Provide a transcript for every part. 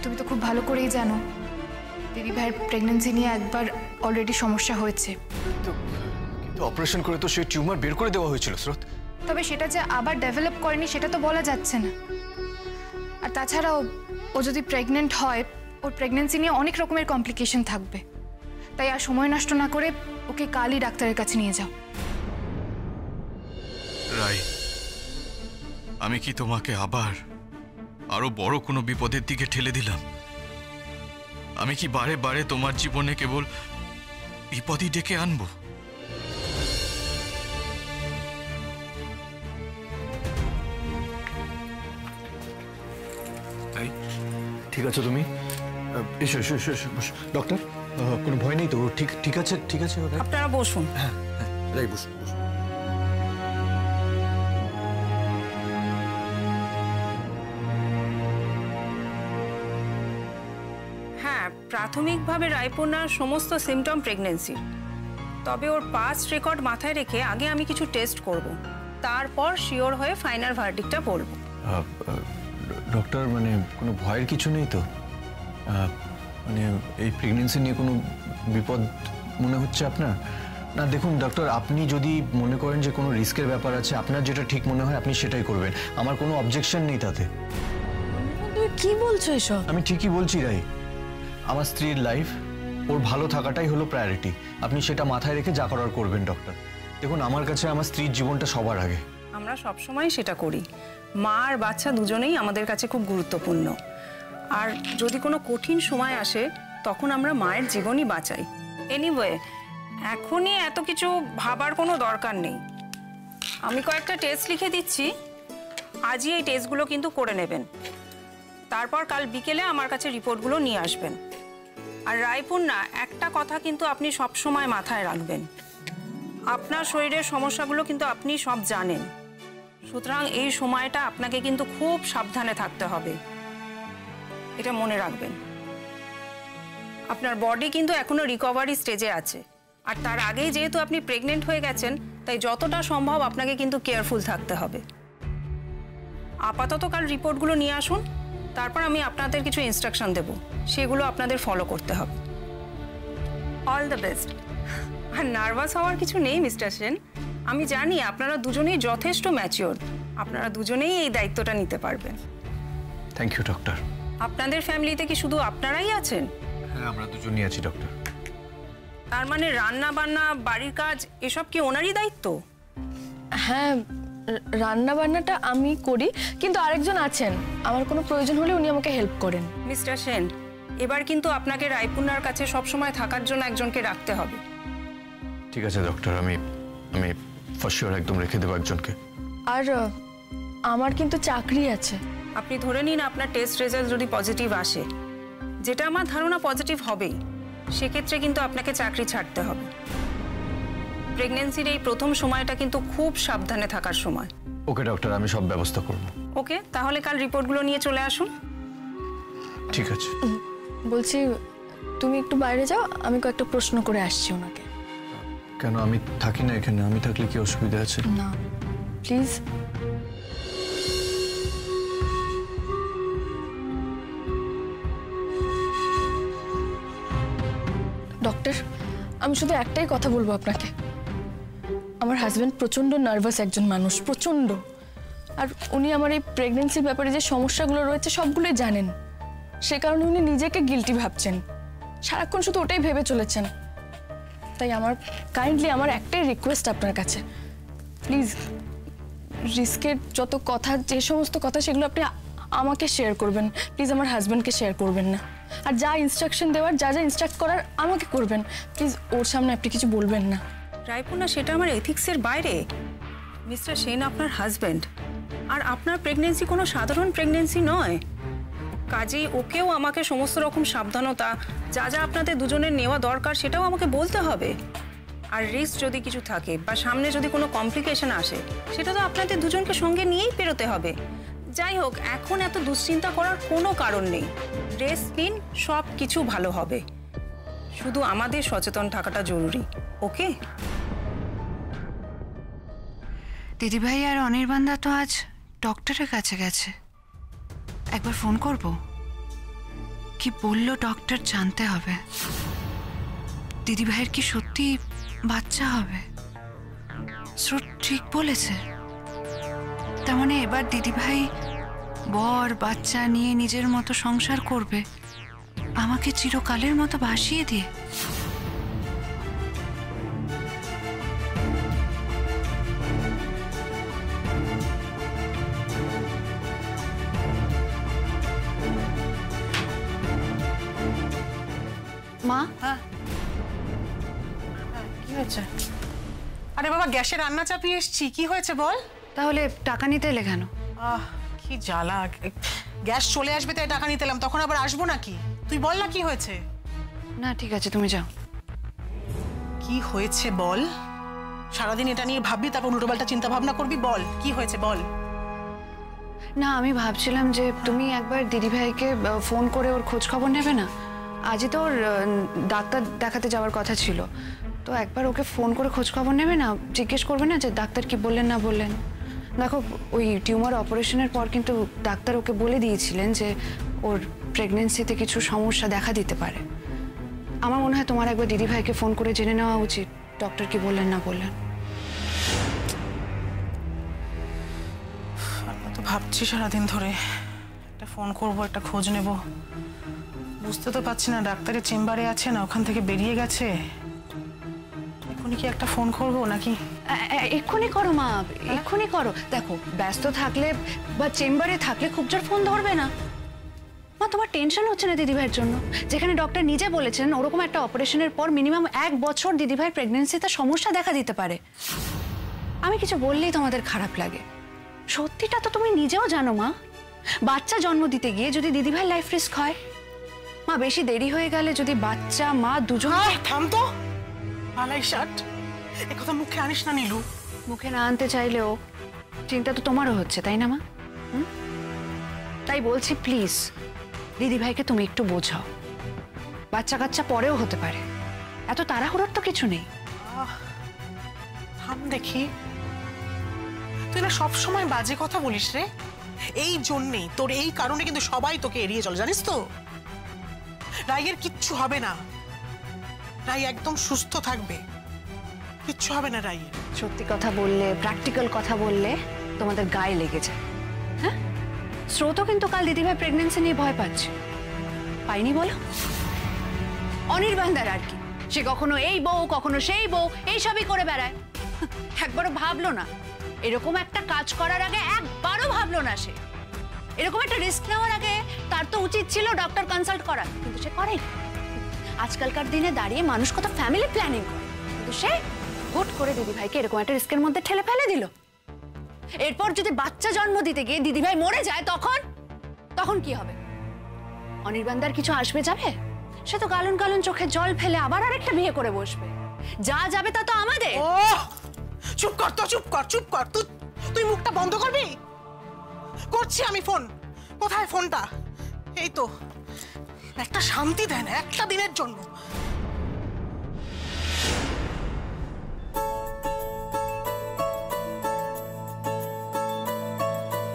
তুমি তো খুব ভালো করেই জানো দিদি ভাইয়ের প্রেগন্যান্সি নিয়ে একবার অলরেডি সমস্যা হয়েছে। কিন্তু অপারেশন করে তো সেই টিউমার বের করে দেওয়া হয়েছিল স্রোত। তবে সেটা যে আবার ডেভেলপ করেনি সেটা তো বলা যাচ্ছে না। আর তাছাড়াও ও যদি প্রেগনেন্ট হয় ওর প্রেগন্যান্সি নিয়ে অনেক রকমের কমপ্লিকেশন থাকবে, তাই আর সময় নষ্ট না করে ওকে কালই ডাক্তারের কাছে নিয়ে যাও। রাই, আমি কি তোমাকে আবার আরো বড় কোনো বিপদের দিকে ঠেলে দিলাম? আমি কি বারে বারে তোমার জীবনে কেবল বিপদই ডেকে আনবো? ঠিক আছে তুমি এসো এসো এসো এসো ডক্টর, কোনো ভয় নেই তো? ঠিক ঠিক আছে ঠিক আছে। আপনারা বসুন। হ্যাঁ হ্যাঁ রাই বসুন বসুন। হ্যাঁ, প্রাথমিকভাবে রায়পূর্ণার সমস্ত সিমটম প্রেগন্যান্সির। তবে ওর পাস্ট রেকর্ড মাথায় রেখে আগে আমি কিছু টেস্ট করব, তারপর শিওর হয়ে ফাইনাল ভার্ডিক্টটা বলবো। ডক্টর মানে কোনো ভয়ের কিছু নেই তো? মানে এই প্রেগন্যান্সি নিয়ে কোনো বিপদ মনে হচ্ছে আপনার? না দেখুন ডক্টর, আপনি যদি মনে করেন যে কোনো রিস্কের ব্যাপার আছে, আপনার যেটা ঠিক মনে হয় আপনি সেটাই করবেন, আমার কোনো অবজেকশন নেই তাতে। তুমি কি বলছো এসব? আমি ঠিকই বলছি রাই, আমার স্ত্রীর লাইফ, ওর ভালো থাকাটাই হলো প্রায়োরিটি। আপনি সেটা মাথায় রেখে যা করার করবেন ডক্টর। দেখুন আমার কাছে আমার স্ত্রীর জীবনটা সবার আগে। আমরা সবসময় সেটা করি। মা আর বাচ্চা দুজনেই আমাদের কাছে খুব গুরুত্বপূর্ণ। আর যদি কোনো কঠিন সময় আসে তখন আমরা মায়ের জীবনই বাঁচাই। এনিওয়ে, এখনই এত কিছু ভাবার কোনো দরকার নেই। আমি কয়েকটা টেস্ট লিখে দিচ্ছি, আজই এই টেস্টগুলো কিন্তু করে নেবেন। তারপর কাল বিকেলে আমার কাছে রিপোর্টগুলো নিয়ে আসবেন। আর রায়পূর্ণা, একটা কথা কিন্তু আপনি সব সময় মাথায় রাখবেন, আপনার শরীরের সমস্যাগুলো কিন্তু আপনি সব জানেন। সুতরাং এই সময়টা আপনাকে কিন্তু খুব সাবধানে থাকতে হবে, এটা মনে রাখবেন। আপনার বডি কিন্তু এখনো রিকভারি স্টেজে আছে, আর তার আগেই যেহেতু আপনি প্রেগনেন্ট হয়ে গেছেন, তাই যতটা সম্ভব আপনাকে কিন্তু কেয়ারফুল থাকতে হবে। আপাতত কাল রিপোর্টগুলো নিয়ে আসুন, তারপর আমি আপনাদের কিছু ইনস্ট্রাকশন দেব, সেগুলো আপনাদের ফলো করতে হবে। All the best. আর নার্ভাস হওয়ার কিছু নেই মিস্টার সেন, আমি জানি আপনারা দুজনেই যথেষ্ট ম্যাচিওর, আপনারা দুজনেই এই দায়িত্বটা নিতে পারবেন। Thank you doctor. আপনাদের ফ্যামিলিতে কি শুধু আপনারাই আছেন? হ্যাঁ আমরা দুজনই আছি ডক্টর। তার মানে রান্না বান্না, বাড়ির কাজ এসব কি ওনারই দায়িত্ব? হ্যাঁ, রান্না বান্নাটা আমি করি, কিন্তু আরেকজন আছেন, আমার কোনো প্রয়োজন হলে উনি আমাকে হেল্প করেন। মিস্টার সেন, এবার কিন্তু আপনাকে রায়পূর্ণার কাছে সবসময় থাকার জন্য একজনকে রাখতে হবে। ঠিক আছে ডক্টর, আমি ফর শিওর একদম রেখে দেবো একজনকে। আর আমার কিন্তু চাকরি আছে। আপনি ধরে নিন আপনার টেস্ট রেজাল্ট যদি পজিটিভ আসে, যেটা আমার ধারণা পজিটিভ হবেই, সেক্ষেত্রে কিন্তু আপনাকে চাকরি ছাড়তে হবে। প্রেগন্যান্সির এই প্রথম সময়টা কিন্তু খুব সাবধানে থাকার সময়। ওকে ডক্টর, আমি সব ব্যবস্থা করব। ওকে, তাহলে কাল রিপোর্টগুলো নিয়ে চলে আসুন। ঠিক আছে। বলছি তুমি একটু বাইরে যাও, আমি কয়েকটা প্রশ্ন করে আসছি ওনাকে। কেন, আমি থাকি না এখানে? আমি থাকলে কি অসুবিধা আছে? না প্লিজ। ডক্টর, আমি শুধু একটাই কথা বলবো আপনাকে, আমার হাজব্যান্ড প্রচন্ড নার্ভাস একজন মানুষ, প্রচন্ড। আর উনি আমার এই প্রেগন্যান্সির ব্যাপারে যে সমস্যাগুলো রয়েছে সবগুলোই জানেন, সে কারণে উনি নিজেকে গিল্টি ভাবছেন, সারাক্ষণ শুধু ওটাই ভেবে চলেছেন। তাই আমার কাইন্ডলি আমার একটাই রিকোয়েস্ট আপনার কাছে, প্লিজ রিস্কের যত কথা, যে সমস্ত কথা, সেগুলো আপনি আমাকে শেয়ার করবেন, প্লিজ আমার হাজব্যান্ডকে শেয়ার করবেন না। আর যা ইনস্ট্রাকশন দেওয়ার, যা যা ইনস্ট্রাক্ট করার আমাকে করবেন, প্লিজ ওর সামনে আপনি কিছু বলবেন না। রায়পূর্ণা, সেটা আমার এথিক্সের বাইরে। মিস্টার সেন আপনার হাজব্যান্ড, আর আপনার প্রেগন্যান্সি কোনো সাধারণ প্রেগন্যান্সি নয়, কাজেই ওকেও আমাকে সমস্ত রকম সাবধানতা, যা যা আপনাদের দুজনের নেওয়া দরকার সেটাও আমাকে বলতে হবে। আর রিস্ক যদি কিছু থাকে বা সামনে যদি কোনো কমপ্লিকেশন আসে, সেটা তো আপনাদের দুজনকে সঙ্গে নিয়েই পেরোতে হবে। যাই হোক, এখন এত দুশ্চিন্তা করার কোনো কারণ নেই, রেস্ট নিন, সব কিছু ভালো হবে। শুধু আমাদের সচেতন থাকাটা জরুরি, ওকে? দিদিভাই আর অনির্বাণদা তো আজ ডক্টরের কাছে গেছে, একবার ফোন করব। কি বলল ডক্টর জানতে হবে। দিদিভাইয়ের কি সত্যি বাচ্চা হবে? স্রোত ঠিক বলেছে। তার মানে এবার দিদিভাই বর বাচ্চা নিয়ে নিজের মতো সংসার করবে, আমাকে চিরকালের মতো ভাসিয়ে দিয়ে। মা, কি হয়েছে? আরে বাবা, গ্যাসে রান্না চাপিয়ে এসছি, কি হয়েছে বল। তাহলে টাকা নিতে এলে কেন? কি জ্বালা, গ্যাস চলে আসবে তাই টাকা নিতে এলাম, তখন আবার আসবো নাকি? তুই বল না কি হয়েছে। না ঠিক আছে, তুমি যাও। কি হয়েছে বল। সারাদিন এটা নিয়ে ভাববি, তারপর উল্টোপাল্টা চিন্তা ভাবনা করবি। বল কি হয়েছে বল। না, আমি ভাবছিলাম যে তুমি একবার দিদিভাইকে ফোন করে ওর খোঁজ খবর নেবে না। আজই তো ওর ডাক্তার দেখাতে যাওয়ার কথা ছিল, তো একবার ওকে ফোন করে খোঁজ খবর নেবে না, জিজ্ঞেস করবে না যে ডাক্তার কি বললেন না বললেন। দেখো, ওই টিউমার অপারেশনের পর কিন্তু ডাক্তার ওকে বলে দিয়েছিলেন যে ওর প্রেগনেন্সিতে কিছু সমস্যা দেখা দিতে পারে। আমার মনে হয় তোমার একবার দিদিভাইকে ফোন করে জেনে নেওয়া উচিত ডক্টর কি বললেন না বললেন। আমি তো ভাবছি সারাদিন ধরে একটা ফোন করব, একটা খোঁজ নেব। বুঝতে তো পারছি না, ডাক্তারের চেম্বারে আছে না ওখান থেকে বেরিয়ে গেছে। এখনই কি একটা ফোন করবো নাকি? এক্ষুনি করো মা, এক্ষুনি করো। দেখো, ব্যস্ত থাকলে বা চেম্বারে থাকলে খুব জোর ফোন ধরবে না। মা, তোমার টেনশন হচ্ছে না দিদিভাইয়ের জন্য? যেখানে ডক্টর নিজে বলেছেন ওরকম একটা অপারেশনের পর মিনিমাম 1 বছর দিদিভাইয়ের প্রেগনেন্সিতে সমস্যা দেখা দিতে পারে। আমি কিছু বললেই তোমাদের খারাপ লাগে। সত্যিটা তো তুমি নিজেও জানো মা। বাচ্চা জন্ম দিতে গিয়ে যদি দিদিভাইয়ের লাইফ রিস্ক হয়, মা বেশি দেরি হয়ে গেলে যদি বাচ্চা মা দুজন। থাম তো, আলাই শার্ট, একথা মুখে আনিস না নীলু। মুখে না আনতে চাইলেও চিন্তা তো তোমারও হচ্ছে, তাই না মা? তাই বলছি প্লিজ দিদিভাইকে তুমি একটু বোঝাও। বাচ্চা কাচ্চা পরেও হতে পারে, এত তাড়াহুড়োর তো কিছু নেই। থাম দেখি, তুই না সব সময় বাজে কথা বলিস রে। এই জন্যেই, তোর এই কারণে কিন্তু সবাই তোকে এড়িয়ে চলে, জানিস তো। রাইয়ের কিচ্ছু হবে না, রাই একদম সুস্থ থাকবে, কিচ্ছু হবে না রাইয়ের। সত্যি কথা বললে, প্র্যাকটিক্যাল কথা বললে তোমাদের গায়ে লেগে যায়। হ্যাঁ, স্রোতও কিন্তু কাল দিদিভাই প্রেগনেন্সি নিয়ে ভয় পাচ্ছে, পাইনি বলো? অনির্বাণদার আর কি, সে কখনো এই বউ কখনো সেই বউ, এইসবই করে বেড়ায়। একবারও ভাবলো না, এরকম একটা কাজ করার আগে একবারও ভাবলো না সে। এরকম একটা রিস্ক নেওয়ার আগে তার তো উচিত ছিল ডক্টর কনসাল্ট করা, কিন্তু সে করেনি। আজকালকার দিনে দাঁড়িয়ে মানুষ কত ফ্যামিলি প্ল্যানিং করে, কিন্তু সে হুট করে দিদিভাইকে এরকম একটা রিস্কের মধ্যে ঠেলে ফেলে দিল। এরপর যদি বাচ্চা জন্ম দিতে গিয়ে দিদিভাই মরে যায়, তখন কি হবে? অনির্বাণদার কিছু আসবে যাবে? সে তো গালন গালন চোখে জল ফেলে আবার আরেকটা বিয়ে করে বসবে। যা যাবে তা তো আমাদের। ও চুপ কর তো, চুপ কর, চুপ কর। তুই মুখটা বন্ধ করবি? করছি আমি ফোন। কোথায় ফোনটা? এই তো, একটা শান্তি দেন একটা দিনের জন্য।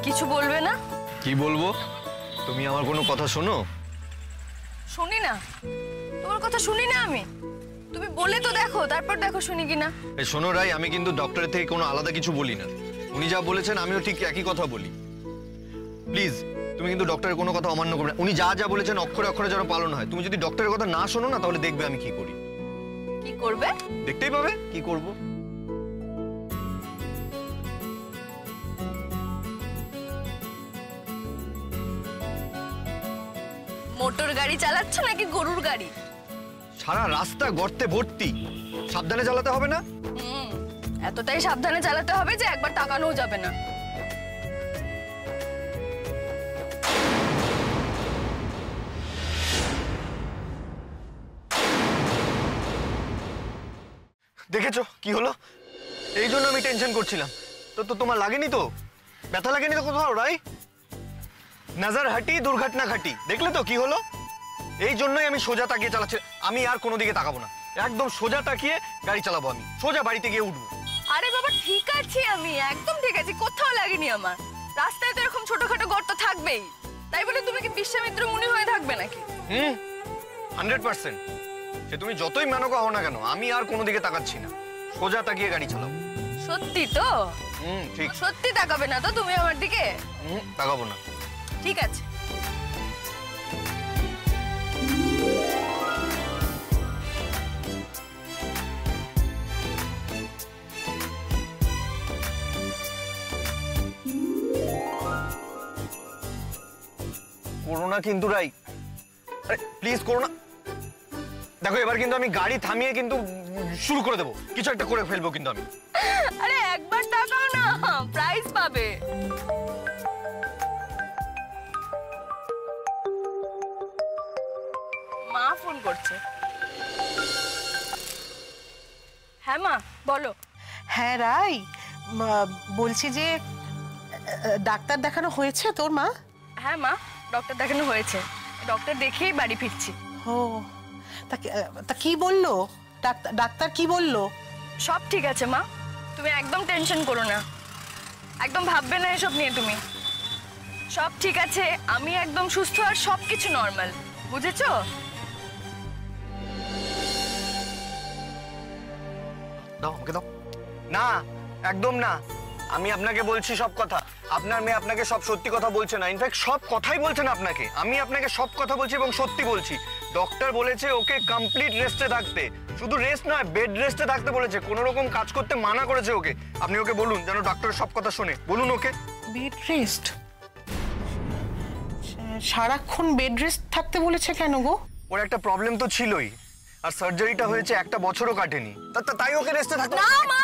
কিছু বলবে না? কি বলবো? তুমি আমার কোনো কথা শোনো? শুনি না, তোমার কথা শুনি না আমি। তুমি বলে তো দেখো, তারপর দেখো শুনি কিনা। এই শোনো রাই, আমি কিন্তু ডক্টরের থেকে কোনো আলাদা কিছু বলি না। উনি যা বলেছেন আমিও ঠিক একই কথা বলি। প্লিজ তুমি কিন্তু ডক্টরের কোনো কথা অমান্য করবে না। উনি যা যা বলেছেন অক্ষরে অক্ষরে যেন পালন হয়। তুমি যদি ডক্টরের কথা না শোনো না, তাহলে দেখবে আমি কি করি। কি করবে? দেখতেই পাবে কি করব। মোটর গাড়ি চালাচ্ছ নাকি গরুর গাড়ি? সারা রাস্তা গর্তে ভর্তি, সাবধানে চালাতে হবে না? এতটাই সাবধানে চালাতে হবে যে একবার তাকানোও যাবে না। দেখেছো কি হলো? এই জন্য আমি টেনশন করছিলাম। তো তোমার লাগেনি তো? ব্যথা লাগেনি তো কোথাও রাই? নজর হাঁটি দুর্ঘটনা ঘাটি, দেখলে তো কি হলো? এই জন্যই আমি সোজা তাকিয়ে চালাচ্ছি। আমি আর কোনো দিকে তাকাবো না, একদম সোজা তাকিয়ে গাড়ি চালাবো। আমি সোজা বাড়িতে গিয়ে উঠবো। আরে বাবা ঠিক আছে, আমি একদম ঠিক আছি, কোথাও লাগেনি আমার। রাস্তায় তো এরকম ছোটখাটো গর্ত থাকবেই। তাই বলে তুমি কি বিশ্বামিত্র মুনি হয়ে থাকবে নাকি? 100%। সে তুমি যতই মেনকা হও না কেন, আমি আর কোনো দিকে তাকাচ্ছি না, সোজা তাকিয়ে গাড়ি চালাও। সত্যি তো? ঠিক। সত্যি তাকাবে না তো তুমি আমার দিকে? তাকাবো না। ঠিক আছে। করোনা কিন্তু রাই, আরে প্লিজ করোনা। দেখো এবার কিন্তু আমি গাড়ি থামিয়ে কিন্তু শুরু করে দেবো, কিছু একটা করে ফেলবো কিন্তু আমি। আরে একবার তাকাও না, প্রাইজ পাবে। মা ফোন করছে। হ্যাঁ মা বলো। হ্যাঁ রাই, বলছি যে ডাক্তার দেখানো হয়েছে তোর মা? হ্যাঁ মা, ডক্টর দেখানো হয়েছে, ডক্টর দেখেই বাড়ি ফিরছি। ও তা কি বললো ডাক্তার কি বললো? সব ঠিক আছে মা, তুমি একদম টেনশন করো না, একদম ভাববে না এসব নিয়ে তুমি। সব ঠিক আছে, আমি একদম সুস্থ আর সবকিছু নর্মাল, বুঝেছো? দাও আমাকে দাও। না একদম না, আমি আপনাকে বলছি সব কথা। আপনার মেয়ে আপনাকে সব সত্যি কথা বলছে না, ইনফ্যাক্ট সব কথাই বলছে না আপনাকে। আমি আপনাকে সব কথা বলছি এবং সত্যি বলছি। ডক্টর বলেছে ওকে কমপ্লিট রেস্টে থাকতে, শুধু রেস্ট নয় বেড রেস্টে থাকতে বলেছে, কোনো রকম কাজ করতে মানা করেছে ওকে। আপনি ওকে বলুন যেন ডক্টরের সব কথা শোনে, বলুন ওকে। Bed rest? সারাক্ষণ বেড রেস্ট থাকতে বলেছে কেন গো? ওর একটা প্রবলেম তো ছিলই, আর সার্জারিটা হয়েছে 1 বছরও কাটেনি, তাই ওকে রেস্টে থাকতে। না মা,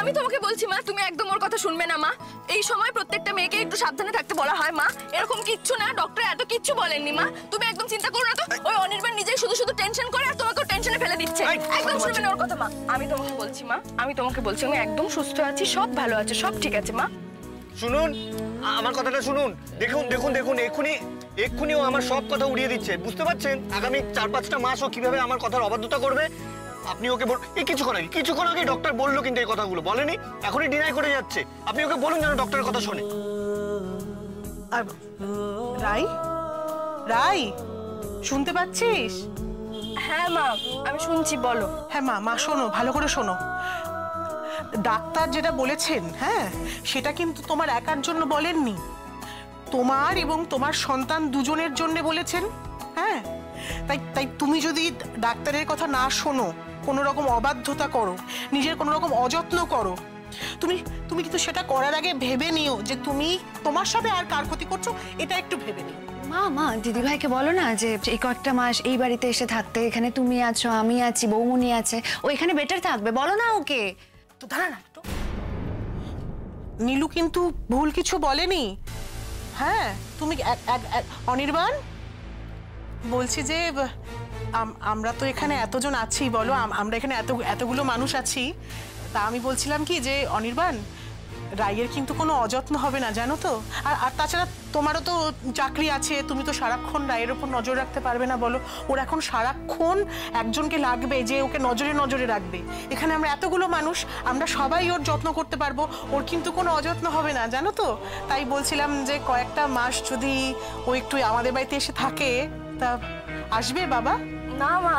আমি তোমাকে বলছি মা, তুমি একদম ওর কথা শুনবে না মা। এই সময় প্রত্যেকটা মেয়েকে একটু সাবধানে থাকতে বলা হয় মা, এরকম কিচ্ছু না, ডক্টর এত কিচ্ছু বলেননি মা, তুমি একদম চিন্তা করো না তো। ওই অনির্বাণ নিজেই শুধু শুধু টেনশন করে আর তোমাকেও টেনশনে ফেলে দিচ্ছে, একদম শুনবে না ওর কথা মা। আমি তোমাকে বলছি মা, আমি তোমাকে বলছি আমি একদম সুস্থ আছি, সব ভালো আছে, সব ঠিক আছে মা। শুনুন আমার কথাটা শুনুন, দেখুন দেখুন দেখুন, এক্ষুনি ও আমার সব কথা উড়িয়ে দিচ্ছে, বুঝতে পারছেন? আগামী 4-5টা মাস ও কিভাবে আমার কথার অবাধ্যতা করবে। আপনি ওকে এই কিছুক্ষণ আগে ডক্টর বললো, কিন্তু এই কথাগুলো বলেনি, এখনই ডিনাই করে যাচ্ছে। আপনি ওকে বলুন যেন ডক্টরের কথা শোনে। রাই রাই, শুনতে পাচ্ছিস? হ্যাঁ মা আমি শুনছি, বলো। হ্যাঁ মা শোনো, ভালো করে শোনো। ডাক্তার যেটা বলেছেন, হ্যাঁ সেটা কিন্তু তোমার একার জন্য বলেননি, তোমার এবং তোমার সন্তান দুজনের জন্য বলেছেন। হ্যাঁ তাই তুমি যদি ডাক্তারের কথা না শোনো, কোনো রকম অবাধ্যতা করো, নিজের কোনো রকম অযত্ন করো, তুমি কিন্তু সেটা করার আগে ভেবে নিও যে তুমি তোমার সাথে আর কার ক্ষতি করছো, এটা একটু ভেবে নিও। মা দিদিভাইকে বলো না যে এই কয়েকটা মাস এই বাড়িতে এসে থাকতে, এখানে তুমি আছো, আমি আছি, বৌমনি আছে, ও এখানে বেটার থাকবে, বলো না ওকে। তো দাঁড়া না একটু, নীলু কিন্তু ভুল কিছু বলেনি। হ্যাঁ তুমি অনির্বাণ, বলছি যে আমরা তো এখানে এতজন আছি, বলো আমরা এখানে এতগুলো মানুষ আছি, তা আমি বলছিলাম কি যে অনির্বাণ, রাইয়ের কিন্তু কোনো অযত্ন হবে না, জানো তো। আর তাছাড়া তোমারও তো চাকরি আছে, তুমি তো সারাক্ষণ রাইয়ের ওপর নজর রাখতে পারবে না, বলো। ওর এখন সারাক্ষণ একজনকে লাগবে যে ওকে নজরে রাখবে। এখানে আমরা এতগুলো মানুষ, আমরা সবাই ওর যত্ন করতে পারবো, ওর কিন্তু কোনো অযত্ন হবে না, জানো তো। তাই বলছিলাম যে কয়েকটা মাস যদি ও একটু আমাদের বাড়িতে এসে থাকে, তা আসবে বাবা? না মা,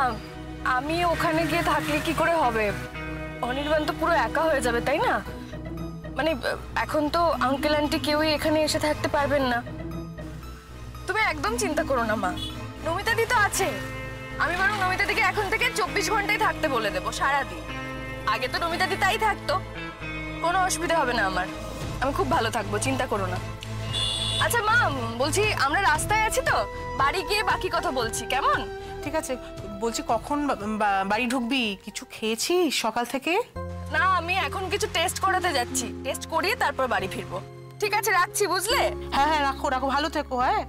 আমি ওখানে গিয়ে থাকলে কি করে হবে? অনির্বাণ তো পুরো একা হয়ে যাবে, তাই না? মানে এখন তো আঙ্কেল আন্টি কেউই এখানে এসে থাকতে পারবেন না। তুমি একদম চিন্তা করো না মা, নমিতা দি তো আছে। আমি বরং নমিতা দিকে এখন থেকে 24 ঘন্টাই থাকতে বলে দেবো, সারাদিন। আগে তো নমিতা দি তাই থাকতো, কোনো অসুবিধা হবে না আমার, আমি খুব ভালো থাকবো, চিন্তা করো না। আচ্ছা মা, বলছি আমরা রাস্তায় আছি তো, বাড়ি গিয়ে বাকি কথা বলছি, কেমন? ঠিক আছে, বলছি কখন বাড়ি ঢুকবি? কিছু খেয়েছিস সকাল থেকে? না, আমি এখন কিছু টেস্ট করাতে যাচ্ছি, টেস্ট করিয়ে তারপর বাড়ি ফিরবো। ঠিক আছে, রাখছি, বুঝলে? হ্যাঁ রাখো, ভালো থেকো। হ্যাঁ,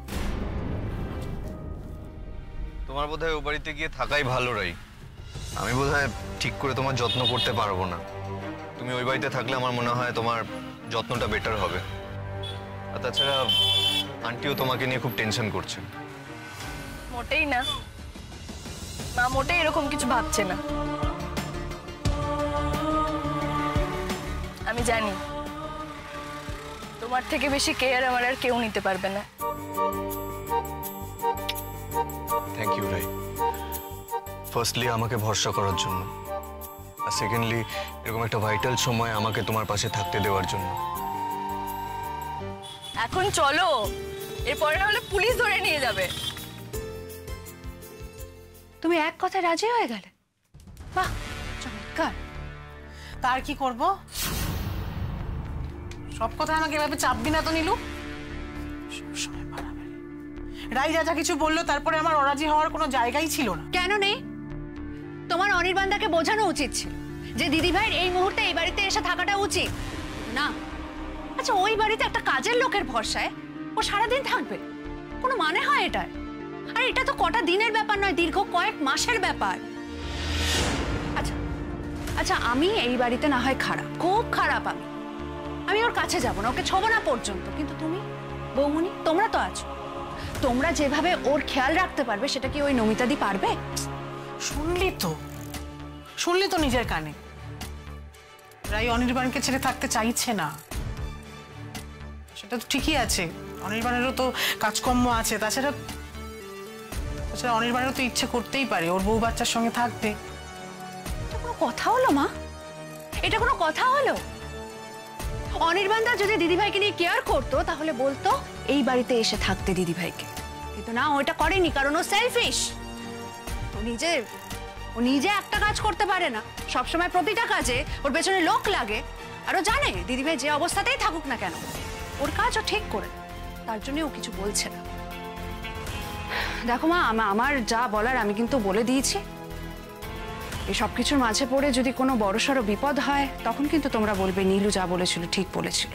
তোমার বোধহয় ও বাড়িতে গিয়ে থাকাই ভালো রাই। আমি বোধহয় ঠিক করে তোমার যত্ন করতে পারবো না। তুমি ওই বাড়িতে থাকলে আমার মনে হয় তোমার যত্নটা বেটার হবে। আর তাছাড়া আন্টিও তোমাকে নিয়ে খুব টেনশন করছে। মোটেই না মা, মোটেই এরকম কিছু ভাবছে না। আমি জানি তোমার থেকে বেশি কেয়ার আমার আর কেউ নিতে পারবে না। Thank you Rai. ফার্স্টলি আমাকে ভরসা করার জন্য, আর সেকেন্ডলি এরকম একটা ভাইটাল সময় আমাকে তোমার পাশে থাকতে দেওয়ার জন্য। এখন চলো, এরপরে না হলে পুলিশ ধরে নিয়ে যাবে। তুমি এক কথায় রাজি হয়ে গেলে? বাহ, চমৎকার। তার কি করব? সব কথা আমাকে এভাবে চাপবি না তো নীলু। সবসময় বাড়াবাড়ি। রাই যা কিছু বললো তারপরে আমার অরাজি হওয়ার কোনো জায়গাই ছিল না। কেন নেই? তোমার অনির্বাণদাকে বোঝানো উচিত ছিল যে দিদিভাইয়ের এই মুহূর্তে এই বাড়িতে এসে থাকাটা উচিত না। আচ্ছা, ওই বাড়িতে একটা কাজের লোকের ভরসায় ও সারাদিন থাকবে? কোনো মানে হয় এটার? আর এটা তো কটা দিনের ব্যাপার নয়, দীর্ঘ কয়েক মাসের ব্যাপার। আচ্ছা আচ্ছা, আমি এই বাড়িতে না হয় খারাপ, খুব খারাপ, আমি ওর কাছে যাব না, ওকে ছোব না পর্যন্ত, কিন্তু তুমি বৌমনি, তোমরা তো আছো, তোমরা যেভাবে ওর খেয়াল রাখতে পারবে সেটা কি ওই নমিতাদি পারবে? শুনলি তো নিজের কানে। রাই অনির্বাণকে ছেড়ে থাকতে চাইছে না, সেটা তো ঠিকই আছে। অনির্বাণেরও তো কাজকর্ম আছে, তাছাড়া অনির্বাণেরও তো ইচ্ছে করতেই পারে ওর বউ বাচ্চার সঙ্গে থাকতে। এটা কোনো কথা হলো মা? এটা কোনো কথা হলো? অনির্বাণদা যদি দিদিভাইকে নিয়ে কেয়ার করতো তাহলে বলতো এই বাড়িতে এসে থাকতে দিদিভাইকে, কিন্তু না, ওটা করেনি, কারণ ও সেলফিশ। ও নিজে একটা কাজ করতে পারে না, সবসময় প্রতিটা কাজে ওর পেছনে লোক লাগে, আর ও জানে দিদিভাই যে অবস্থাতেই থাকুক না কেন ওর কাজ ও ঠিক করে, তার জন্য ও কিছু বলছে না। দেখো মা, আমার যা বলার আমি কিন্তু বলে দিয়েছি। এই সব কিছুর মাঝে পড়ে যদি কোনো বড়সড় বিপদ হয় তখন কিন্তু তোমরা বলবে নীলু যা বলেছিল ঠিক বলেছিল।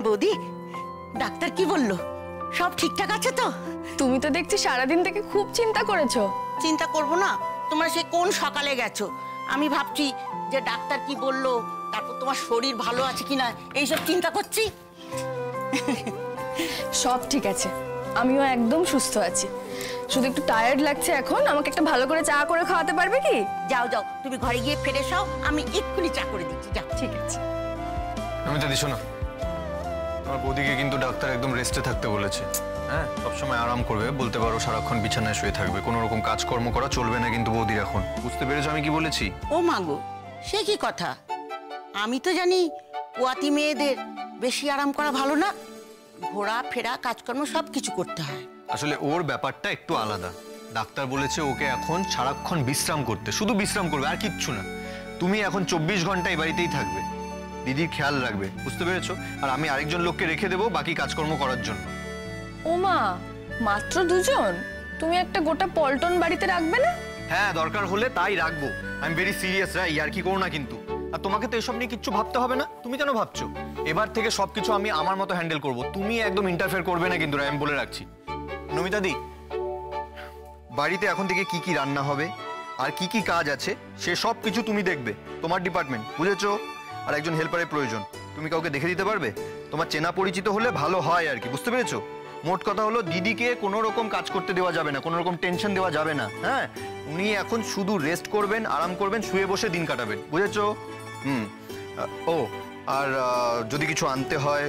বৌদি, ডাক্তার কি বললো? সব ঠিকঠাক আছে তো? তুমি তো দেখছি সারাদিন থেকে খুব চিন্তা করেছো। চিন্তা করব না? তোমরা সে কোন সকালে গেছো, আমি ভাবছি যে ডাক্তার কি বললো, তারপর তোমার শরীর ভালো আছে কিনা এইসব চিন্তা করছি। সব ঠিক আছে, আমিও একদম সুস্থ আছি, শুধু একটু টায়ার্ড লাগছে এখন। আমাকে একটা ভালো করে চা করে খাওয়াতে পারবে কি? যাও যাও, তুমি ঘরে গিয়ে ফ্রেশ হও, আমি এক্ষুনি চা করে দিচ্ছি। যাও। ঠিক আছে। নমিতা দি, শোনো, আমার বৌদিকে কিন্তু ডাক্তার একদম রেস্টে থাকতে বলেছে। হ্যাঁ, সবসময় আরাম করবে, বলতে পারো সারাক্ষণ বিছানায় শুয়ে থাকবে, কোনো রকম কাজকর্ম করা চলবে না কিন্তু বৌদির এখন। বুঝতে পেরেছো আমি কি বলেছি? ও মাগো, সে কি কথা? আমি তো জানি পোয়াতি মেয়েদের বেশি আরাম করা ভালো না, ঘোরা ফেরা কাজকর্ম সব কিছু করতে হয়। আসলে ওর ব্যাপারটা একটু আলাদা। ডাক্তার বলেছে ওকে এখন সারাক্ষণ বিশ্রাম করতে, শুধু বিশ্রাম করবে, আর কিচ্ছু না। তুমি এখন 24 ঘন্টা এই বাড়িতেই থাকবে, দিদির খেয়াল রাখবে, বুঝতে পেরেছো? আর আমি আরেকজন লোককে রেখে দেবো বাকি কাজকর্ম করার জন্য। ওমা, মাত্র দুজন? তুমি একটা গোটা পল্টন বাড়িতে রাখবে না? হ্যাঁ, দরকার হলে তাই রাখবো। আই এম ভেরি সিরিয়াস রাই, আর কি করো না কিন্তু। আর তোমাকে তো এসব নিয়ে কিচ্ছু ভাবতে হবে না। তুমি কেন ভাবছো? এবার থেকে সবকিছু আমি আমার মতো হ্যান্ডেল করব, তুমি একদম ইন্টারফেয়ার করবে না কিন্তু, আমি বলে রাখছি। নমিতা দি, বাড়িতে এখন থেকে কি কি রান্না হবে আর কি কি কাজ আছে সে সব কিছু তুমি দেখবে, তোমার ডিপার্টমেন্ট, বুঝেছো? আর একজন হেল্পারের প্রয়োজন, তুমি কাউকে দেখে দিতে পারবে? তোমার চেনা পরিচিত হলে ভালো হয় আর কি, বুঝতে পেরেছো? মোট কথা হলো দিদিকে কোনো রকম কাজ করতে দেওয়া যাবে না, কোনো রকম টেনশন দেওয়া যাবে না। হ্যাঁ, উনি এখন শুধু রেস্ট করবেন, আরাম করবেন, শুয়ে বসে দিন কাটাবেন, বুঝেছো? ও, আর যদি কিছু আনতে হয়,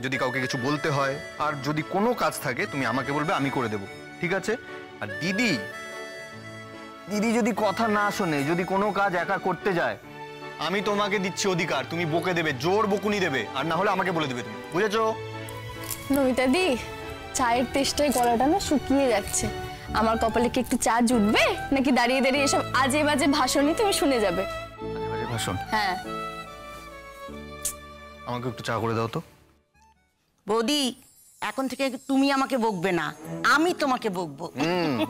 যদি কাউকে কিছু বলতে হয়, আর যদি কোনো কাজ থাকে তুমি আমাকে বলবে, আমি করে দেবো, ঠিক আছে? আর দিদি যদি কথা না শোনে, যদি কোনো কাজ একা করতে যায়, আমি তোমাকে দিচ্ছি অধিকার, তুমি বকে দেবে, জোর বকুনি দেবে, আর না হলে আমাকে বলে দেবে তুমি, বুঝেছো? নমিতা দি, চায়ের তেষ্টায় গলাটা না শুকিয়ে যাচ্ছে। আমার কপালে কি একটু চা জুটবে, নাকি দাঁড়িয়ে দাঁড়িয়ে এসব আজে বাজে ভাষণই তুমি শুনে যাবে? আজে বাজে ভাষণ? হ্যাঁ। আমাকে একটু চা করে দাও তো। বৌদি, এখন থেকে তুমি আমাকে বকবে না, আমি তোমাকে বকবো।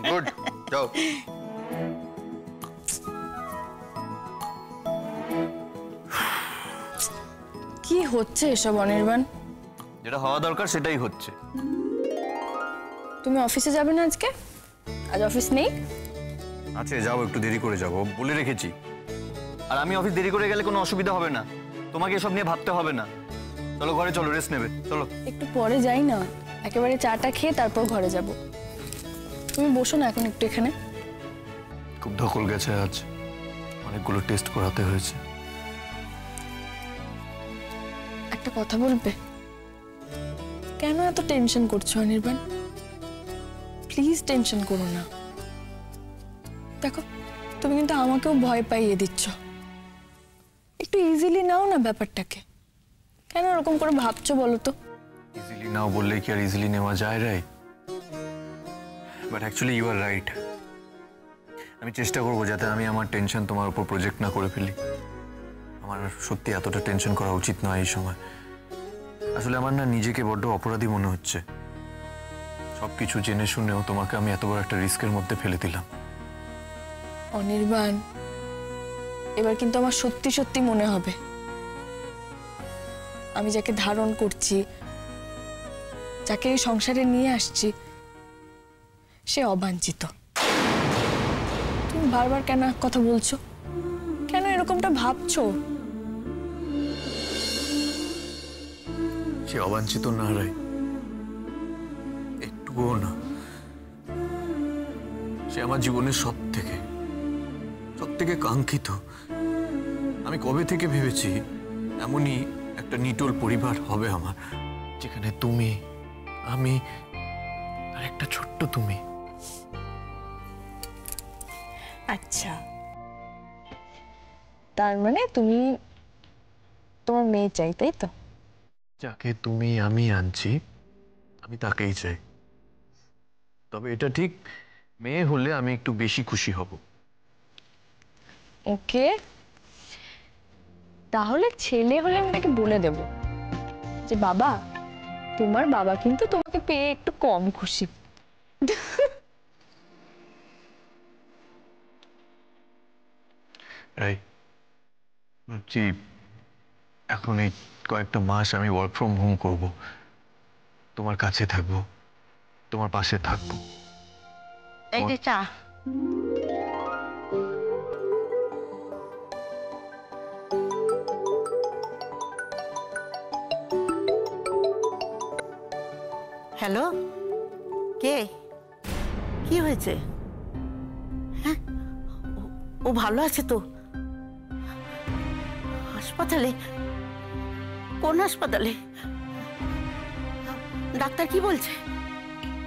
গুড, যাও। কি হচ্ছে এসব অনির্বাণ? যেটা হওয়া দরকার সেটাই হচ্ছে। তুমি অফিসে যাবে না আজকে? আজ অফিস নেই? আছে, যাবো, একটু দেরি করে যাবো, বলে রেখেছি। আর আমি অফিস দেরি করে গেলে কোনো অসুবিধা হবে না, তোমাকে এসব নিয়ে ভাবতে হবে না। চলো ঘরে, চলো, রেস্ট নেবে, চলো। একটু পরে যাই না, একেবারে চাটা খেয়ে তারপর ঘরে যাব। তুমি বসো না এখন একটু এখানে। খুব ধকল গেছে আজ, অনেকগুলো টেস্ট করাতে হয়েছে। একটা কথা বলবে? কেন এত টেনশন করছো অনির্বাণ? প্লিজ টেনশন করো না। দেখো তুমি কিন্তু আমাকেও ভয় পাইয়ে দিচ্ছ। একটু ইজিলি নাও না ব্যাপারটাকে। কেন এরকম করে ভাবছো বলো তো? ইজিলি নাও বললে কি আর ইজিলি নেওয়া যায় রাই? But actually you are right. আমি চেষ্টা করবো যাতে আমি আমার টেনশন তোমার উপর প্রজেক্ট না করে ফেলি। আমার সত্যি এতটা টেনশন করা উচিত নয় এই সময়। আসলে আমার না নিজেকে বড্ড অপরাধী মনে হচ্ছে। সবকিছু জেনে শুনেও তোমাকে আমি এত বড় একটা রিস্কের মধ্যে ফেলে দিলাম। অনির্বাণ, এবার কিন্তু আমার সত্যি সত্যি মনে হবে আমি যাকে ধারণ করছি, যাকে এই সংসারে নিয়ে আসছি, সে অবাঞ্ছিত। তুমি বারবার কেন এক কথা বলছো? কেন এরকমটা ভাবছো? সে অবাঞ্ছিত না রাই, একটুও না। সে আমার জীবনের সব থেকে কাঙ্ক্ষিত। আমি কবে থেকে ভেবেছি এমনই একটা নিটোল পরিবার হবে আমার, যেখানে তুমি, আমি আর একটা ছোট্ট তুমি। আচ্ছা, তার মানে তুমি তোমার মেয়ে চাই, তাই তো? যাকে তুমি আমি আনছি আমি তাকেই চাই। তবে এটা ঠিক, মেয়ে হলে আমি একটু বেশি খুশি হব। ওকে, তাহলে ছেলে হলে আমি তাকে বলে দেব যে বাবা, তোমার বাবা কিন্তু তোমাকে পেয়ে একটু কম খুশি। রাই, ভাবছি এখন এই কয়েকটা মাস আমি ওয়ার্ক ফ্রম হোম করব। তোমার কাছে থাকবো, তোমার পাশে থাকবো। এই যে চা। হ্যালো, কে? কি হয়েছে? হ্যাঁ, ও ভালো আছে তো? হাসপাতালে? কোন হাসপাতালে? ডাক্তার কি বলছে?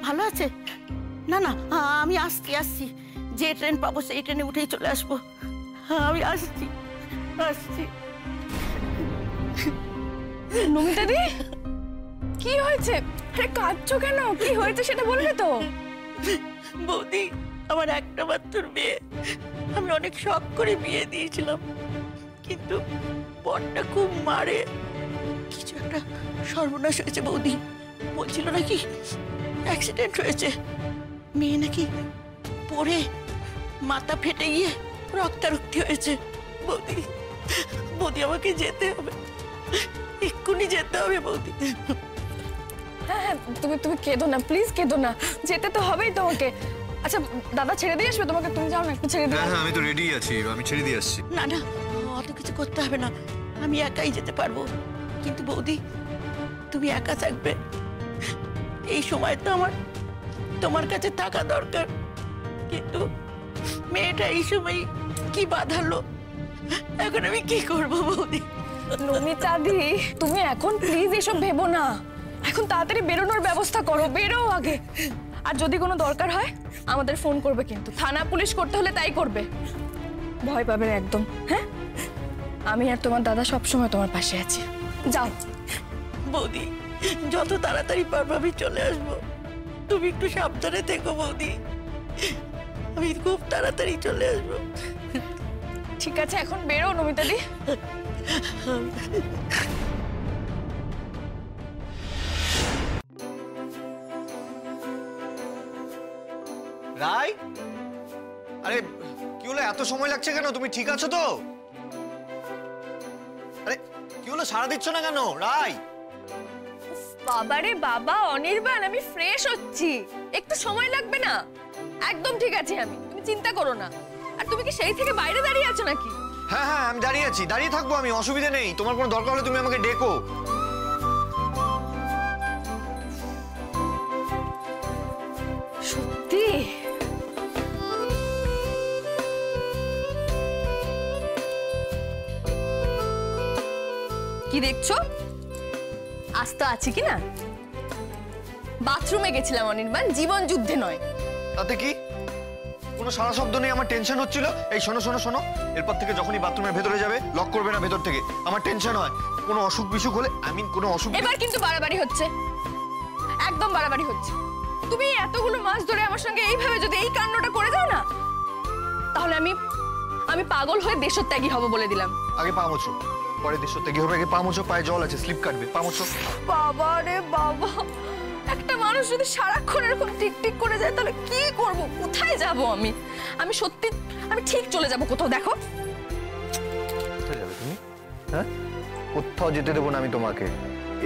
ভালো আছে? না না, আমি আসছি। যে ট্রেন পাবো সেই ট্রেনে উঠেই চলে আসবো। আমি আসছি। নমিতা দি, কি হয়েছে? আরে কাঁদছো কেন? কি হয়েছে সেটা বলবে তো? বৌদি, আমার একটা মাত্র মেয়ে, আমি অনেক শখ করে বিয়ে দিয়েছিলাম, কিন্তু বরটা খুব মারে। কিছু একটা সর্বনাশ হয়েছে বৌদি। বলছিল নাকি অ্যাক্সিডেন্ট হয়েছে, মেয়ে নাকি পড়ে মাথা ফেটে গিয়ে রক্তারক্তি হয়েছে। বৌদি আমাকে যেতে হবে, এক্ষুনি যেতে হবে বৌদি। হ্যাঁ, তুমি কেঁদো না, প্লিজ কেঁদো না, যেতে তো হবেই তোমাকে। আচ্ছা দাদা ছেড়ে দিয়ে আসবে তোমাকে? তুমি যাও না, একটু ছেড়ে দিয়ে। হ্যাঁ, আমি তো রেডি আছি, আমি ছেড়ে দিয়ে আসছি। না না, অত কিছু করতে হবে না, আমি একাই যেতে পারবো। কিন্তু বৌদি, তুমি একা থাকবে এই সময় তো আমার তোমার কাছে থাকা দরকার। কিন্তু মেয়েটা এই সময় কি বাঁধালো, এখন আমি কি করবো বৌদি? নমিতা দি, তুমি এখন প্লিজ এসব ভেবো না। এখন তাড়াতাড়ি বেরোনোর ব্যবস্থা করো, বেরো আগে। আর যদি কোনো দরকার হয় আমাদের ফোন করবে, কিন্তু থানা পুলিশ করতে হলে তাই করবে। ভয় পাবে না একদম। হ্যাঁ, আমি আর তোমার দাদা সবসময় তোমার পাশে আছি। যাও বৌদি, যত তাড়াতাড়ি পারবো আমি চলে আসবো। তুমি একটু সাবধানে থেকো বৌদি, আমি খুব তাড়াতাড়ি চলে আসবো। ঠিক আছে, এখন বেরো নমিতা দি। রাই, আরে কি হলো, এত সময় লাগছে কেন? তুমি ঠিক আছো তো? আরে কি হলো, সাড়া দিচ্ছ না কেন রাই? বাবারে বাবা অনির্বাণ, আমি ফ্রেশ হচ্ছি, একটু সময় লাগবে না? একদম ঠিক আছে আমি, তুমি চিন্তা করো না। আর তুমি কি সেই থেকে বাইরে দাঁড়িয়ে আছো নাকি? হ্যাঁ হ্যাঁ, আমি দাঁড়িয়ে আছি, দাঁড়িয়ে থাকবো আমি, অসুবিধা নেই। তোমার কোনো দরকার হলে তুমি আমাকে ডেকো। সত্যি কি দেখছো? আজ তো আছে কি না? বাথরুমে গেছিলাম অনির্বাণ, জীবন যুদ্ধে নয়। তাতে কি? কোনো সারা শব্দ নেই, আমার টেনশন হচ্ছিল। এই শোনো শোনো শোনো, এরপর থেকে যখনই বাথরুমের ভেতরে যাবে লক করবে না ভেতর থেকে, আমার টেনশন হয়। কোনো অসুখ বিসুখ হলে, কোনো অসুখ। এবার কিন্তু বাড়াবাড়ি হচ্ছে, একদম বাড়াবাড়ি হচ্ছে। তুমি এতগুলো মাস ধরে আমার সঙ্গে এইভাবে যদি এই কাণ্ডটা করে যাও না, তাহলে আমি পাগল হয়ে দেশত্যাগী হব বলে দিলাম। আগে পা মোছো, পরে দেশত্যাগী হবে। আগে পা মোছো, পায়ে জল আছে, স্লিপ কাটবে, পা মোছো। বাবা রে বাবা, একটা মানুষ যদি সারাক্ষণ এরকম টিকটিক করে যায় তাহলে কি করব? কোথায় যাব আমি? সত্যি আমি ঠিক চলে যাব কোথাও। দেখো কোথায় যাবে তুমি? হ্যাঁ, কোথাও যেতে দেবো না আমি তোমাকে।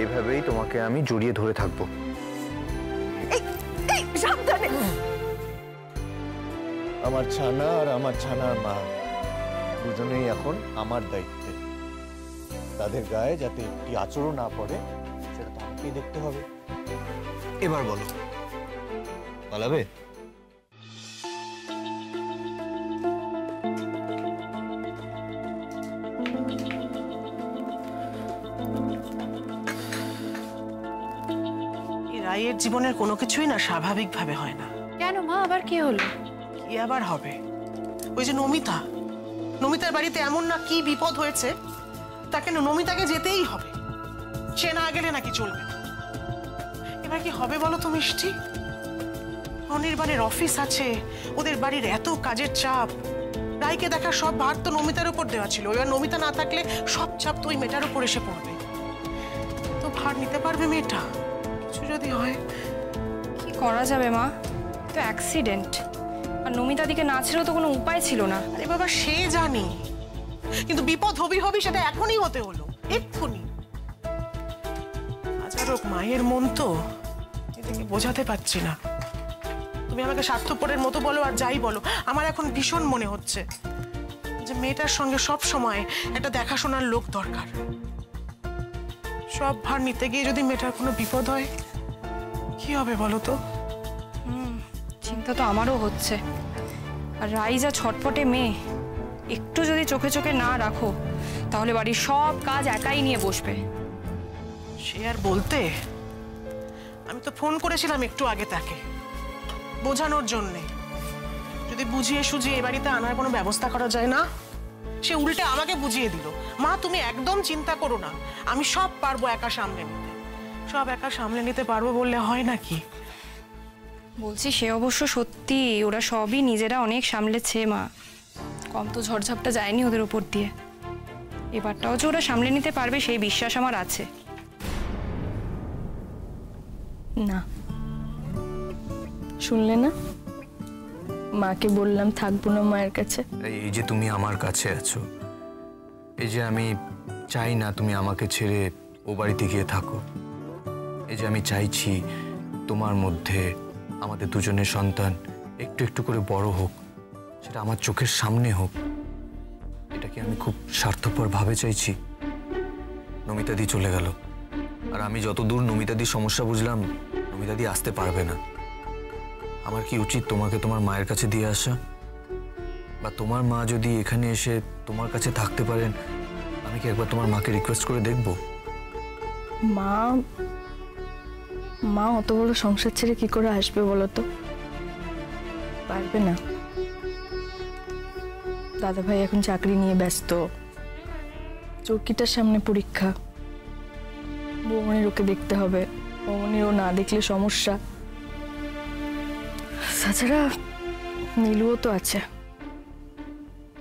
এভাবেই তোমাকে আমি জড়িয়ে ধরে থাকবো। এই সাবধানে। আমার ছানা আর আমার ছানার মা দুজনেই এখন আমার দায়িত্বে। তাদের গায়ে যাতে একটি আচরণ না পড়ে সেটা তো আমাকেই দেখতে হবে। এবার বলো, পালাবে? রায়ের জীবনের কোনো কিছুই না স্বাভাবিকভাবে হয় না। কেন মা, আবার কি হলো? কি আবার হবে? ওই যে নমিতার বাড়িতে এমন না কি বিপদ হয়েছে, তাকে নমিতাকে যেতেই হবে। সে না গেলে নাকি চলবে না। এবার কি হবে বলো তো মিষ্টি? অনির্বাণের অফিস আছে, ওদের বাড়ির এত কাজের চাপ, রায়কে দেখার সব ভার তো নমিতার উপর দেওয়া ছিল। এবার নমিতা না থাকলে সব চাপ তো ওই মেয়েটার উপর এসে পড়বে। তো ভার নিতে পারবে মেয়েটা? কিছু যদি হয়? কি করা যাবে মা? তো অ্যাক্সিডেন্ট, আর নমিতাদিকে না ছেড়েও তো কোনো উপায় ছিল না। আরে বাবা, সে জানি, কিন্তু বিপদ হবি সেটা এখনই হতে হলো, এক্ষুনি। হাজার হোক মায়ের মন তো, এদিকে বোঝাতে পারছি না। তুমি আমাকে স্বার্থপরের মতো বলো আর যাই বলো, আমার এখন ভীষণ মনে হচ্ছে যে মেয়েটার সঙ্গে সব সময় একটা দেখাশোনার লোক দরকার। সব ভার নিতে গিয়ে যদি মেয়েটার কোনো বিপদ হয়, কি হবে বলো তো? চিন্তা তো আমারও হচ্ছে। আর রাই যা ছটপটে মেয়ে, একটু যদি চোখে চোখে না রাখো তাহলে বাড়ির সব কাজ একাই নিয়ে বসবে। সে আর বলতে, আমি তো ফোন করেছিলাম একটু আগে তাকে বোঝানোর জন্যে, যদি বুঝিয়ে সুঝিয়ে এ বাড়িতে আনার কোনো ব্যবস্থা করা যায় না। সে উল্টে আমাকে বুঝিয়ে দিল, মা তুমি একদম চিন্তা করো না, আমি সব পারবো একা সামলে নিতে। সব একা সামলে নিতে পারবো বললে হয় নাকি? বলছি সে অবশ্য সত্যি, ওরা সবই নিজেরা অনেক সামলেছে মা। কম তো ঝড়ঝাপটা যায়নি ওদের উপর দিয়ে। এবারটাও যে ওরা সামলে নিতে পারবে সেই বিশ্বাস আমার আছে। না, শুনলে না? মাকে বললাম থাকবো না মায়ের কাছে। এই যে তুমি আমার কাছে আছো, এই যে আমি চাই না তুমি আমাকে ছেড়ে ও বাড়িতে গিয়ে থাকো, এই যে আমি চাইছি তোমার মধ্যে আমাদের দুজনের সন্তান একটু একটু করে বড় হোক, সেটা আমার চোখের সামনে হোক, এটা কি আমি খুব স্বার্থপর ভাবে চাইছি? নমিতাদি চলে গেল, আর আমি যতদূর নমিতাদির সমস্যা বুঝলাম, নমিতাদি আসতে পারবে না। আমার কি উচিত তোমাকে তোমার মায়ের কাছে দিয়ে আসা? বা তোমার মা যদি এখানে এসে তোমার কাছে থাকতে পারেন, আমি কি একবার তোমার মাকে রিকোয়েস্ট করে দেখব? মা অত বড় সংসার ছেড়ে কি করে আসবে বলো তো? পারবে না। দাদা ভাই এখন চাকরি নিয়ে ব্যস্ত, চৌকিটার সামনে পরীক্ষা, বৌমনির ওকে দেখতে হবে, বৌমনির ও না দেখলে সমস্যা। তাছাড়া নীলুও তো আছে,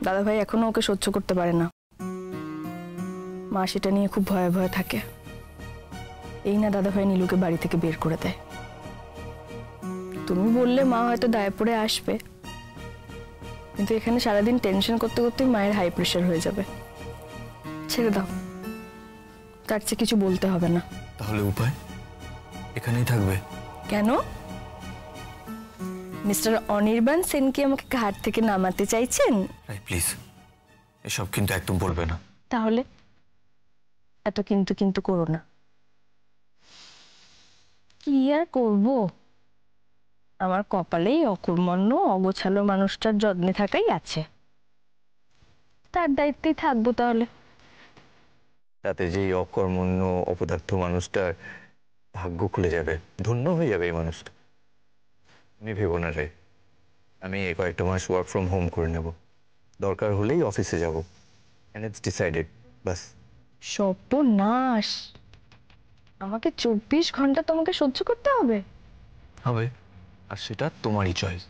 দাদা ভাই এখনো ওকে সহ্য করতে পারে না। মা সেটা নিয়ে খুব ভয়ে ভয়ে থাকে। এই না দাদা ভাই নীলুকে বাড়ি থেকে বের করে দেয়। তুমি বললে মা হয়তো দায়ে পড়ে আসবে, কিন্তু এখানে সারাদিন টেনশন করতে করতে মায়ের হাই প্রেশার হয়ে যাবে। ছেড়ে দাও, তার চেয়ে কিছু বলতে হবে না। তাহলে উপায়? এখানেই থাকবে? কেন? মিস্টার অনির্বাণ সেন কি আমাকে ঘাট থেকে নামাতে চাইছেন? প্লিজ, এসব কিন্তু একদম বলবে না। তাহলে এত কিন্তু কিন্তু করো না। কি আর করবো, আমার কপালেই অকর্মণ্য অগোছালো মানুষটার যত্নে থাকাই আছে, তার দায়িত্বেই থাকবো। তাহলে তাতে যে এই অকর্মণ্য অপদার্থ মানুষটার ভাগ্য খুলে যাবে, ধন্য হয়ে যাবে এই মানুষটা। তুমি ভেবো না রে, আমি এই কয়েকটা মাস ওয়ার্ক ফ্রম হোম করে নেব, দরকার হলেই অফিসে যাব। এন্ড ইটস ডিসাইডেড, বাস। সর্বনাশ, আমাকে 24 ঘন্টা তোমাকে সহ্য করতে হবে? হবে, আর সেটা তোমারই চয়েস।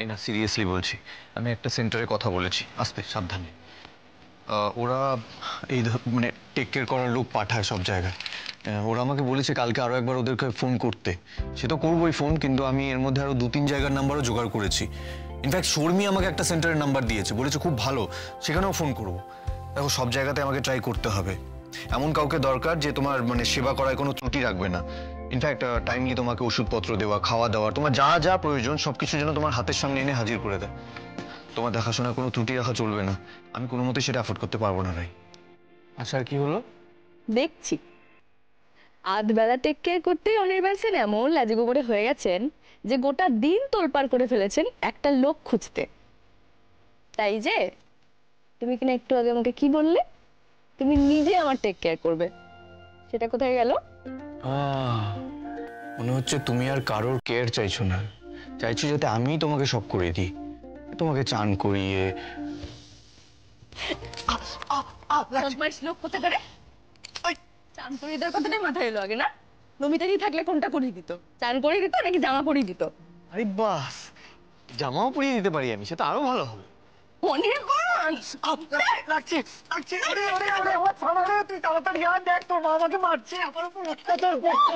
এই না, সিরিয়াসলি বলছি, আমি একটা সেন্টারে কথা বলেছি, আসতে সাবধানে। ওরা এই মানে টেক কেয়ার করার লোক পাঠায় সব জায়গায়। ওরা আমাকে বলেছে কালকে আরও একবার ওদেরকে ফোন করতে। সে তো করবোই ফোন, কিন্তু আমি এর মধ্যে আরও 2-3 জায়গার নাম্বারও জোগাড় করেছি। ইনফ্যাক্ট শর্মি আমাকে একটা সেন্টারের নাম্বার দিয়েছে, বলেছে খুব ভালো, সেখানেও ফোন করবো। দেখো, সব জায়গাতে আমাকে ট্রাই করতে হবে। এমন কাউকে দরকার যে তোমার মানে সেবা করায় কোনো ত্রুটি রাখবে না। ইনফ্যাক্ট টাইমলি তোমাকে ওষুধপত্র দেওয়া, খাওয়া দাওয়া, তোমার যা যা প্রয়োজন সবকিছু যেন তোমার হাতের সামনে এনে হাজির করে দেয়। তোমার দেখাশোনার কোনো ত্রুটি রাখা চলবে না। আমি কোনো মতে সেটা অ্যাফোর্ড করতে পারবো না রাই। আচ্ছা, আর কি হলো? দেখছি আধবেলা টেক কেয়ার করতেই অনির্বাণ সেন এমন লাজে গোবরে হয়ে গেছেন যে গোটা দিন তোলপাড় করে ফেলেছেন একটা লোক খুঁজতে। তাই যে তুমি কিনা একটু আগে আমাকে কি বললে, তুমি নিজে আমার টেক কেয়ার করবে, সেটা কোথায় গেল? মনে হচ্ছে তুমি আর কারোর কেয়ার চাইছো না, চাইছো যাতে আমি তোমাকে সব করে দিই, তোমাকে চান করিয়ে। লোক কোথায় করে চান করিয়ে দেওয়ার কথাটাই মাথায় এলো আগে না? নমিতাদি থাকলে কোনটা করিয়ে দিত, চান করিয়ে দিত নাকি জামা পরিয়ে দিত? আরে বাস, জামাও পরিয়ে দিতে পারি আমি, সেটা আরো ভালো হবে। অনির্বাণ, লাগছে লাগছে, ওরে ওরে ওরে, আমার থানা রে, তুই তাড়াতাড়ি আয়, দেখ তোর মা আমাকে মারছে, আমার উপর অত্যাচার করছে।